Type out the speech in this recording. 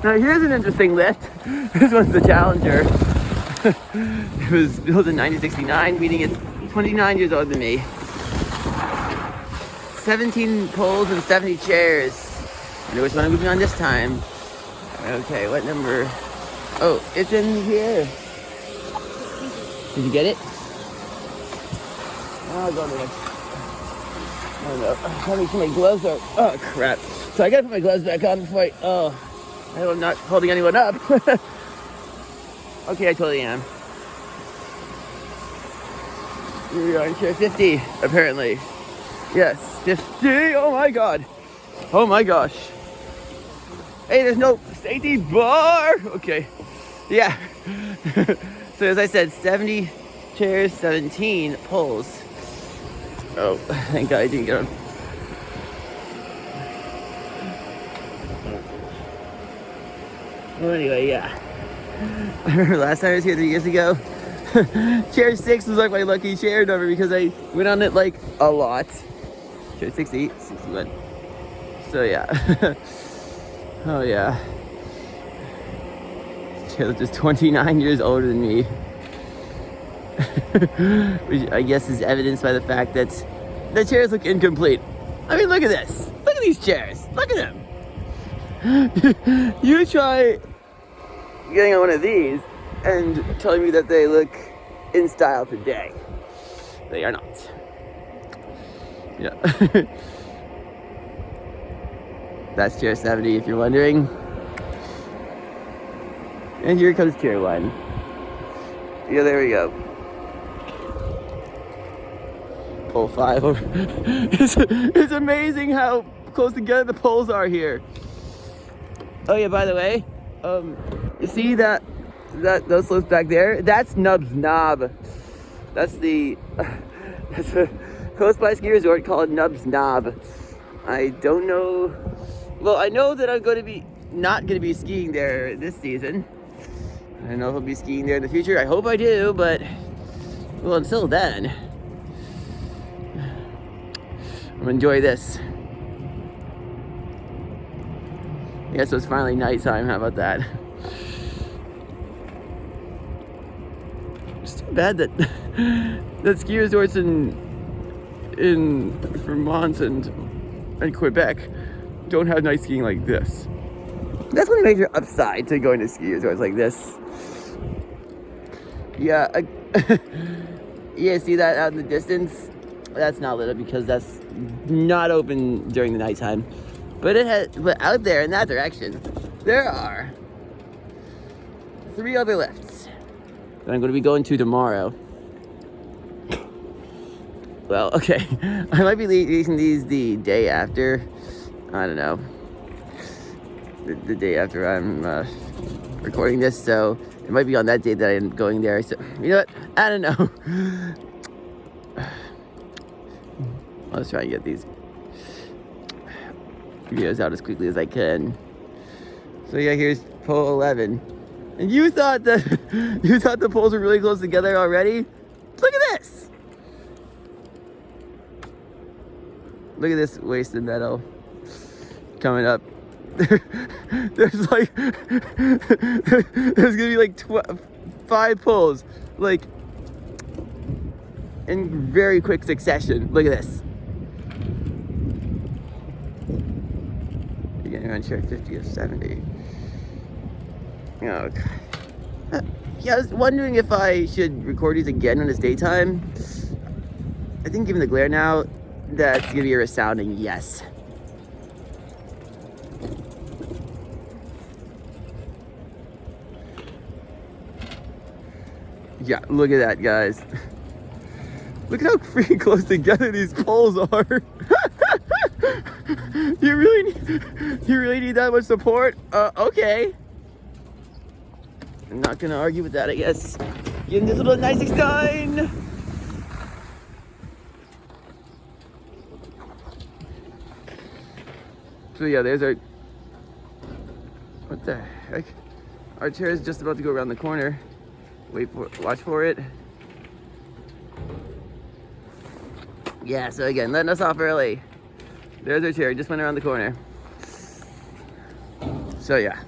Now here's an interesting lift. This one's the Challenger. It was built in 1969, meaning it's 29 years older than me. 17 poles and 70 chairs. I wonder which one I'm moving on this time. Okay, what number? Oh, it's in here. Did you get it? Oh, I'll go to it. Oh no, let me put my gloves on. Oh crap. So I gotta put my gloves back on before I hope I'm not holding anyone up. Okay, I totally am. We are in chair 50, apparently. Yes, 50, oh my god. Oh my gosh. Hey, there's no safety bar. Okay, yeah. So as I said, 70 chairs, 17 poles. Oh, thank God I didn't get on. Well, anyway, yeah. I remember last time I was here 3 years ago, chair 6 was like my lucky chair number because I went on it like a lot. Chair 60, 61. So yeah. Oh yeah. Chair was just 29 years older than me. Which I guess is evidenced by the fact that the chairs look incomplete. I mean, look at this. Look at these chairs. Look at them. You try getting on one of these and telling me that they look in style today. They are not. Yeah. That's chair 70 if you're wondering. And here comes chair 1. Yeah, there we go. Pole 5 over. It's amazing how close together the poles are here. Oh yeah, by the way, you see that those slopes back there? That's Nub's Knob. That's a close by ski resort called Nub's Knob. I don't know. Well, I know that I'm not going to be skiing there this season. I don't know if I'll be skiing there in the future. I hope I do, but well, until then, I'm gonna enjoy this. Yeah, so it's finally nighttime. How about that? It's too bad that that ski resorts in Vermont and Quebec don't have night skiing like this. That's one major upside to going to ski resorts like this. Yeah, yeah. See that out in the distance? That's not lit up because that's not open during the nighttime. But but out there in that direction, there are 3 other lifts that I'm going to be going to tomorrow. Well, okay, I might be releasing these the day after. I don't know. The day after I'm recording this, so it might be on that day that I'm going there. So you know what? I don't know. Let's try and get these videos out as quickly as I can. So yeah, here's pole 11. And you thought the poles were really close together already? Look at this! Look at this wasted metal coming up. There's gonna be like 5 pulls, like in very quick succession. Look at this. You're getting on chair 50 or 70. Oh, God. Yeah, I was wondering if I should record these again when it's daytime. I think given the glare now, that's gonna be a resounding yes. Yeah, look at that, guys. Look at how freaking close together these poles are. You really need that much support? Okay. I'm not gonna argue with that, I guess. Getting this little 969. So yeah, there's our. What the heck? Our chair is just about to go around the corner. Watch for it. Yeah, so again, letting us off early. There's our chair, just went around the corner. So yeah.